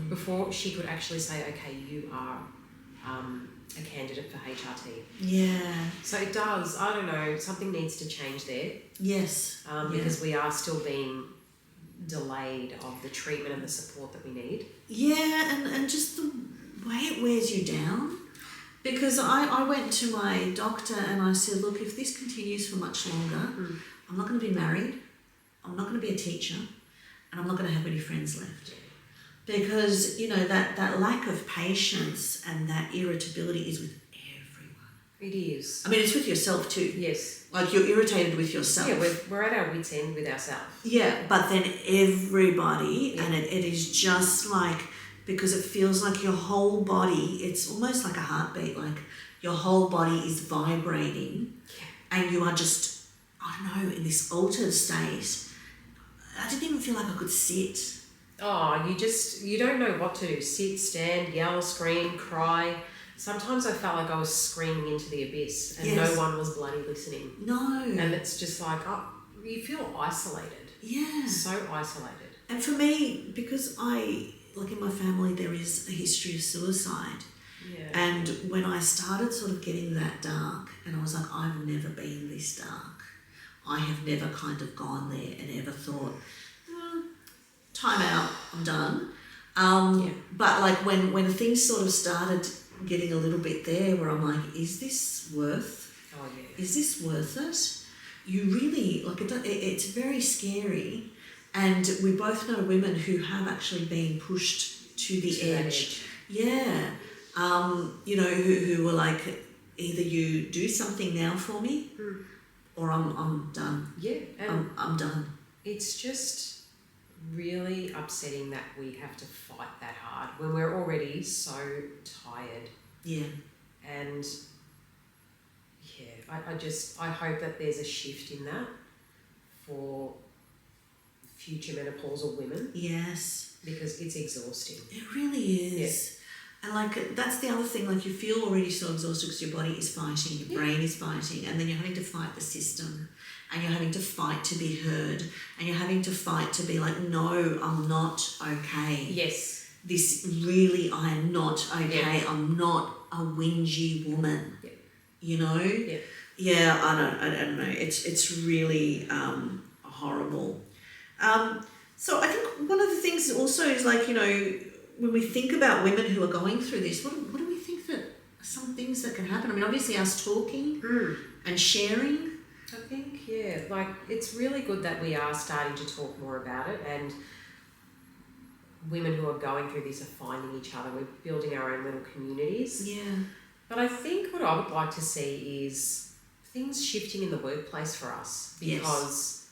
before she could actually say, okay, you are a candidate for HRT. Yeah. So it does, I don't know, something needs to change there. Yes. Because we are still being delayed of the treatment and the support that we need. Yeah, and just the way it wears you down. Because I went to my doctor and I said, look, if this continues for much longer, I'm not going to be married, I'm not going to be a teacher, and I'm not going to have any friends left. Because, you know, that lack of patience and that irritability is with everyone. It is. I mean, it's with yourself too. Yes. Like, you're irritated with yourself. Yeah, we're at our wits' end with ourselves. Yeah, but then everybody, and it is just like, because it feels like your whole body, it's almost like a heartbeat, like your whole body is vibrating, and you are just, I don't know, in this altered state. I didn't even feel like I could sit. Oh, you don't know what to do. Sit, stand, yell, scream, cry. Sometimes I felt like I was screaming into the abyss and no one was bloody listening. No. And it's just like, you feel isolated. Yeah. So isolated. And for me, because in my family, there is a history of suicide. Yeah. And when I started sort of getting that dark, and I was like, I've never been this dark. I have never kind of gone there and ever thought, time out, I'm done. But like when things sort of started getting a little bit there, where I'm like, is this worth it? You really, like, it's very scary. And we both know women who have actually been pushed to the edge. Yeah. Who were like, either you do something now for me or I'm done. Yeah. I'm done. It's just really upsetting that we have to fight that hard when we're already so tired. Yeah. And I hope that there's a shift in that for future menopausal women. Yes. Because it's exhausting. It really is. Yeah. And like, that's the other thing, like you feel already so exhausted because your body is fighting, your brain is fighting, and then you're having to fight the system, and you're having to fight to be heard, and you're having to fight to be like, no, I'm not okay. Yes. This really, I am not okay. Yeah. I'm not a whingy woman. Yeah. You know? Yeah. Yeah, I don't know. It's really horrible. So I think one of the things also is like, when we think about women who are going through this, what do we think that are some things that can happen? I mean, obviously us talking and sharing. I think, like it's really good that we are starting to talk more about it, and women who are going through this are finding each other. We're building our own little communities. Yeah. But I think what I would like to see is things shifting in the workplace for us, because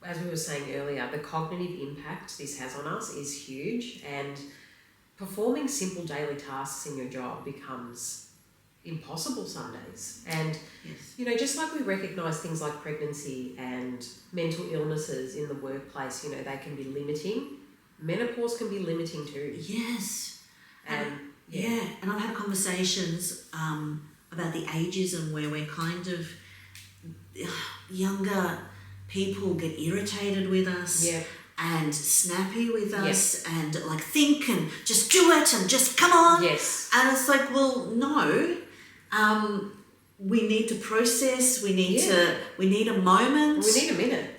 as we were saying earlier, the cognitive impact this has on us is huge, and performing simple daily tasks in your job becomes impossible some days. And, just like we recognise things like pregnancy and mental illnesses in the workplace, they can be limiting. Menopause can be limiting too. Yes. And and I've had conversations about the ageism where we're kind of younger people get irritated with us and snappy with us and like think and just do it and just come on. Yes. And it's like, well, no. We need to process, we need a moment. We need a minute.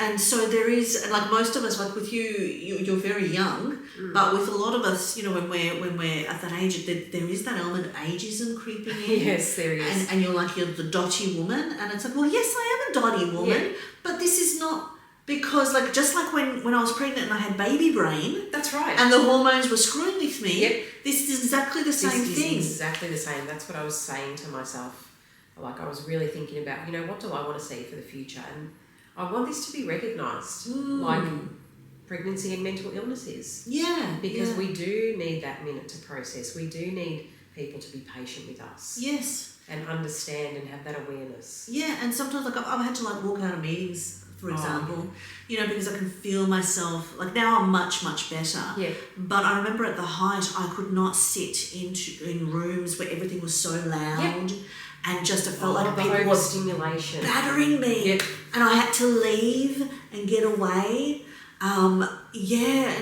And so there is, and like most of us, like with you're very young, but with a lot of us, when we're at that age, there is that element of ageism creeping in. Yes, there is. And you're the dotty woman, and it's like, well, yes, I am a dotty woman, but this is not, because like just like when I was pregnant and I had baby brain. That's right. And the hormones were screwing with me. This is exactly the same thing. This is exactly the same. That's what I was saying to myself. Like I was really thinking about, what do I want to see for the future? And I want this to be recognised, like pregnancy and mental illness is. Yeah. Because we do need that minute to process. We do need people to be patient with us. Yes. And understand and have that awareness. Yeah, and sometimes like I've had to like walk out of meetings, for example, because I can feel myself, like now I'm much, much better. Yeah. But I remember at the height, I could not sit in rooms where everything was so loud and just it felt like people were stimulation battering me. Yep. And I had to leave and get away. And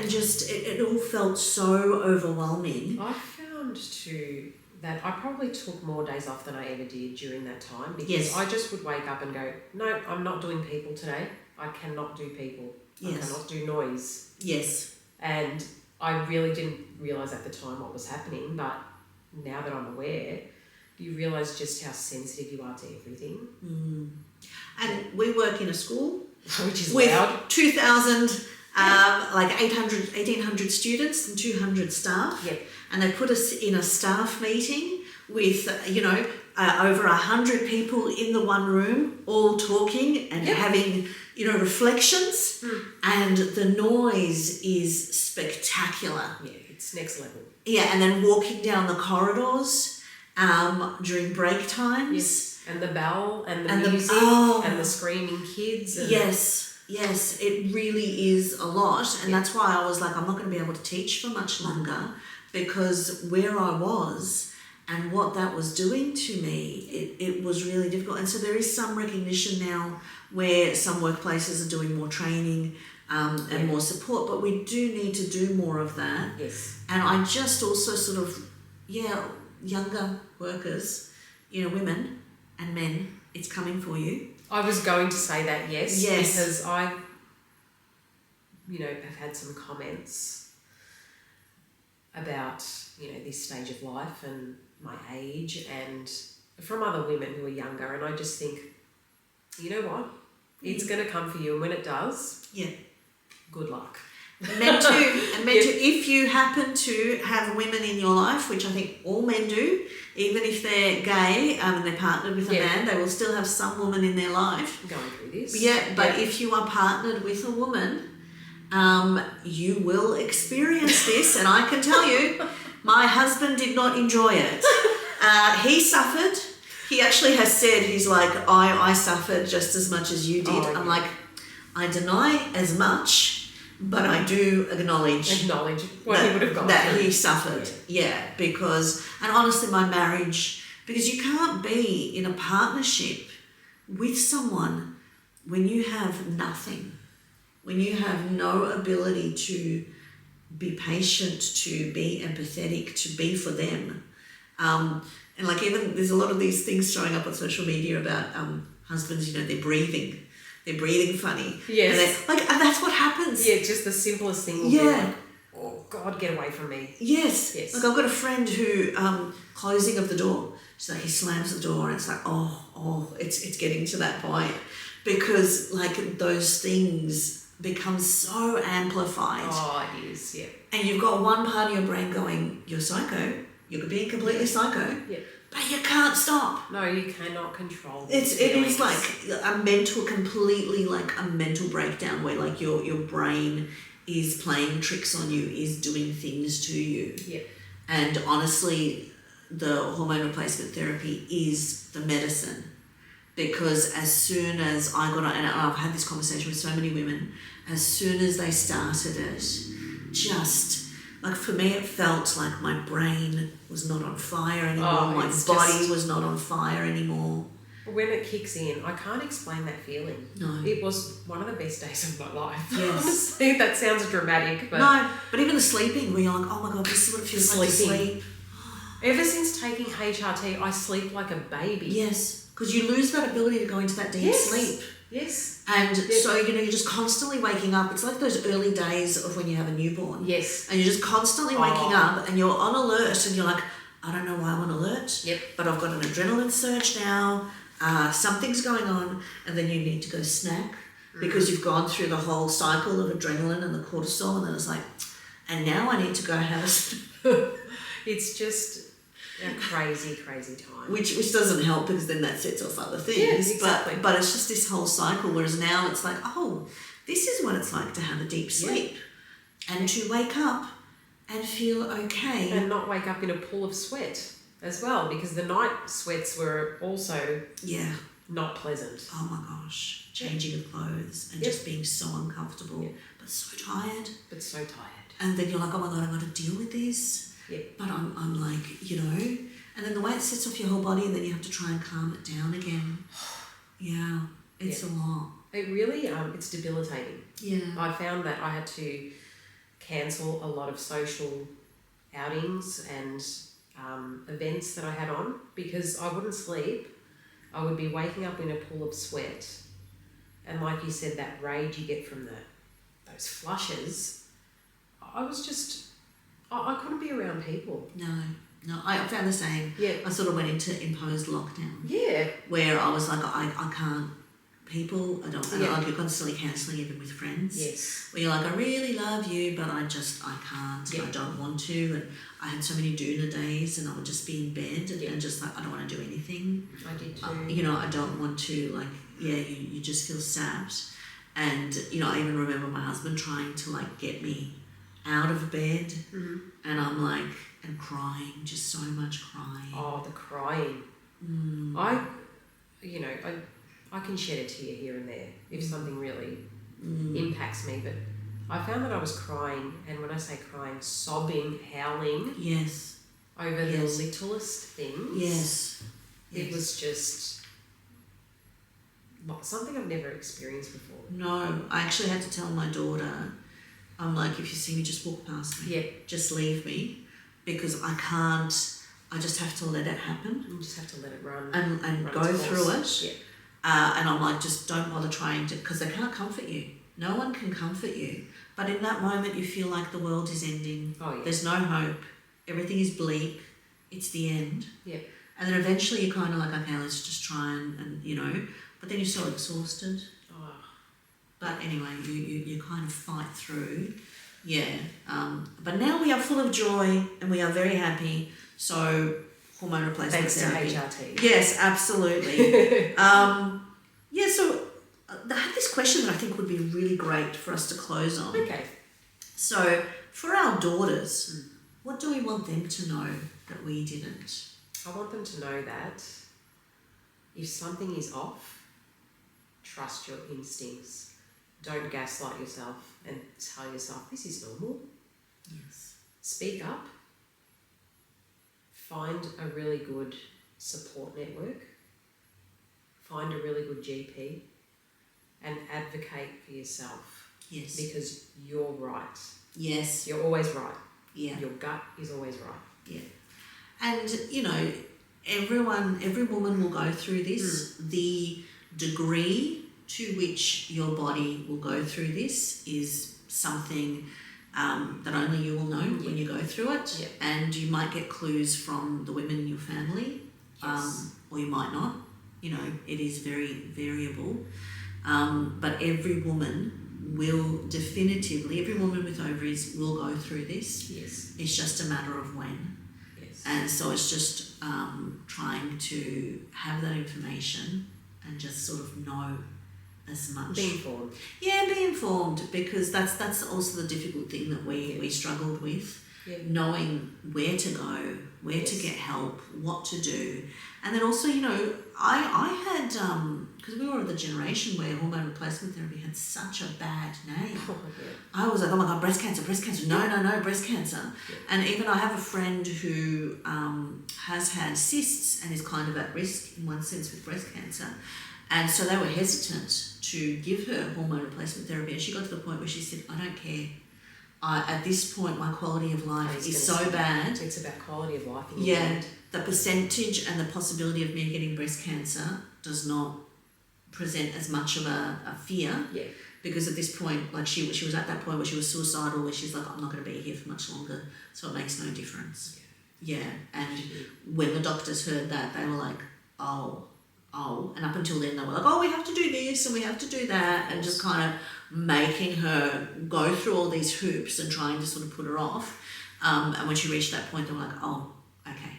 just it all felt so overwhelming. I found too that I probably took more days off than I ever did during that time, because I just would wake up and go, no, I'm not doing people today. I cannot do people. I cannot do noise. Yes. And I really didn't realise at the time what was happening, but now that I'm aware, you realise just how sensitive you are to everything. And we work in a school which is with loud. 2,000 1,800 students and 200 staff. Yep. And they put us in a staff meeting with, over 100 people in the one room, all talking and having, reflections. And the noise is spectacular. Yeah, it's next level. Yeah, and then walking down the corridors during break times. Yes. And the bell and the And music and the screaming kids. And Yes, it really is a lot. And that's why I was like, I'm not going to be able to teach for much longer, because where I was and what that was doing to me, it was really difficult. And so there is some recognition now where some workplaces are doing more training and more support, but we do need to do more of that. Yes. And I just also sort of, younger workers, women and men, it's coming for you. I was going to say that, yes. Because I, have had some comments about, this stage of life and my age, and from other women who are younger, and I just think, you know what? It's going to come for you, and when it does, good luck. And men too. And men too. If you happen to have women in your life, which I think all men do, even if they're gay and they're partnered with a man, they will still have some woman in their life going through this. But if you are partnered with a woman, you will experience this, and I can tell you, my husband did not enjoy it. He suffered. He actually has said, he's like, I suffered just as much as you did. I'm like, I deny as much, but I do acknowledge what he would have gone that through. He suffered. Because, and honestly, my marriage, because you can't be in a partnership with someone when you have nothing, when you have no ability to be patient, to be empathetic, to be for them. And like, even there's a lot of these things showing up on social media about husbands, they're breathing funny. Yes. And that's what happens. Yeah, just the simplest thing will be like, oh God, get away from me. Yes. Like, I've got a friend who, closing of the door, so he slams the door and it's like, it's getting to that point, because like those things become so amplified. Oh, it is, yeah. And you've got one part of your brain going, you're psycho, you're being completely psycho, but you can't stop. No, you cannot control It is like a mental breakdown where like your brain is playing tricks on you, is doing things to you. Yeah. And honestly, the hormone replacement therapy is the medicine, because as soon as I got on, and I've had this conversation with so many women, as soon as they started it, just like, for me, it felt like my brain was not on fire anymore, my body was not on fire anymore. When it kicks in, I can't explain that feeling. No. It was one of the best days of my life. Yes. Honestly, that sounds dramatic, but... No, but even the sleeping, where you're like, oh my God, this is what it feels like to sleep. Ever since taking HRT, I sleep like a baby. Yes, because you lose that ability to go into that deep sleep. Yes. And so, you're just constantly waking up. It's like those early days of when you have a newborn. Yes. And you're just constantly waking up and you're on alert, and you're like, I don't know why I'm on alert. Yep. But I've got an adrenaline surge now. Something's going on, and then you need to go snack because you've gone through the whole cycle of adrenaline and the cortisol, and then it's like, and now I need to go have a... It's just a crazy, crazy time. Which doesn't help, because then that sets off other things. Yes, exactly. But it's just this whole cycle, whereas now it's like, this is what it's like to have a deep sleep and to wake up and feel okay. And not wake up in a pool of sweat as well, because the night sweats were also not pleasant. Oh my gosh. Changing of clothes and just being so uncomfortable, but so tired. And then you're like, oh my God, I've got to deal with this. Yeah. But I'm like, and then the way it sits off your whole body, and then you have to try and calm it down again. Yeah, it's a lot. It really, it's debilitating. Yeah. I found that I had to cancel a lot of social outings and events that I had on, because I wouldn't sleep. I would be waking up in a pool of sweat, and like you said, that rage you get from those flushes, I was just, I couldn't be around people. No, I found the same. Yeah. I sort of went into imposed lockdown. Yeah. Where I was like, I can't, people, I don't, like, you're constantly cancelling even with friends. Yes. Where you're like, I really love you, but I can't, I don't want to. And I had so many doona days, and I would just be in bed and just like, I don't want to do anything. I did too. I don't want to, like, you just feel sapped. And, I even remember my husband trying to like get me out of bed, and I'm like, and crying, just so much crying. Oh, the crying. I can shed a tear here and there if something really impacts me, but I found that I was crying, and when I say crying, sobbing, howling. Yes. Over the littlest things. Yes. It was just something I've never experienced before. No, I actually had to tell my daughter, I'm like, if you see me, just walk past me. Yeah. Just leave me, because I just have to let it happen. You just have to let it run. And go through it. Yeah. And I'm like, just don't bother trying to, because they can't comfort you. No one can comfort you. But in that moment, you feel like the world is ending. Oh, yeah. There's no hope. Everything is bleak. It's the end. Yeah. And then eventually you're kind of like, okay, let's just try and but then you're so exhausted. Oh. But anyway, you kind of fight through. Yeah. But now we are full of joy and we are very happy. So hormone replacement therapy. Thanks to HRT. Yes, absolutely. So I had this question that I think would be really great for us to close on. Okay. So for our daughters, what do we want them to know that we didn't? I want them to know that if something is off, trust your instincts. Don't gaslight yourself and tell yourself this is normal. Yes. Speak up. Find a really good support network. Find a really good GP and advocate for yourself. Yes. Because you're right. Yes. You're always right. Yeah. Your gut is always right. Yeah. And, every woman will go through this. The degree to which your body will go through this is something that only you will know when you go through it. Yeah. And you might get clues from the women in your family, or you might not. It is very variable. But every woman every woman with ovaries will go through this. Yes. It's just a matter of when. Yes. And so it's just trying to have that information and just sort of know as much. Be informed. Yeah, be informed, because that's also the difficult thing that we struggled with. Yeah. Knowing where to go, where to get help, what to do. And then also, I had, because we were of the generation where hormone replacement therapy had such a bad name. Oh, yeah. I was like, oh my God, breast cancer. No, breast cancer. Yeah. And even I have a friend who has had cysts and is kind of at risk in one sense with breast cancer. And so they were hesitant to give her hormone replacement therapy. And she got to the point where she said, I don't care. At this point, my quality of life is so bad. It's about quality of life. The percentage and the possibility of me getting breast cancer does not present as much of a fear. Yeah. Because at this point, like she was at that point where she was suicidal, where she's like, I'm not going to be here for much longer, so it makes no difference. Yeah. And when the doctors heard that, they were like, oh. And up until then, they were like, oh, we have to do this and we have to do that, and just kind of making her go through all these hoops and trying to sort of put her off. And when she reached that point, they were like, oh, okay.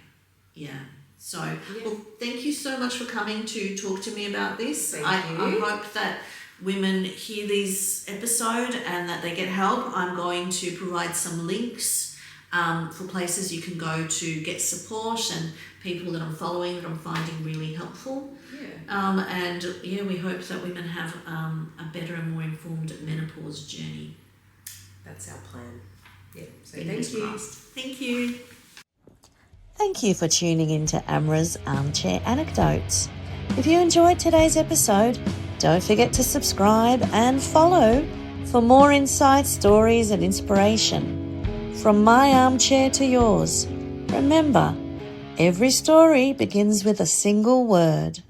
Yeah. So, well, thank you so much for coming to talk to me about this. I hope that women hear this episode and that they get help. I'm going to provide some links for places you can go to get support, and people that I'm following that I'm finding really helpful. We hope that women have a better and more informed menopause journey. That's our plan. Yeah. So thank you. Thank you. Thank you for tuning in to Amra's Armchair Anecdotes. If you enjoyed today's episode, don't forget to subscribe and follow for more insights, stories and inspiration. From my armchair to yours, remember, every story begins with a single word.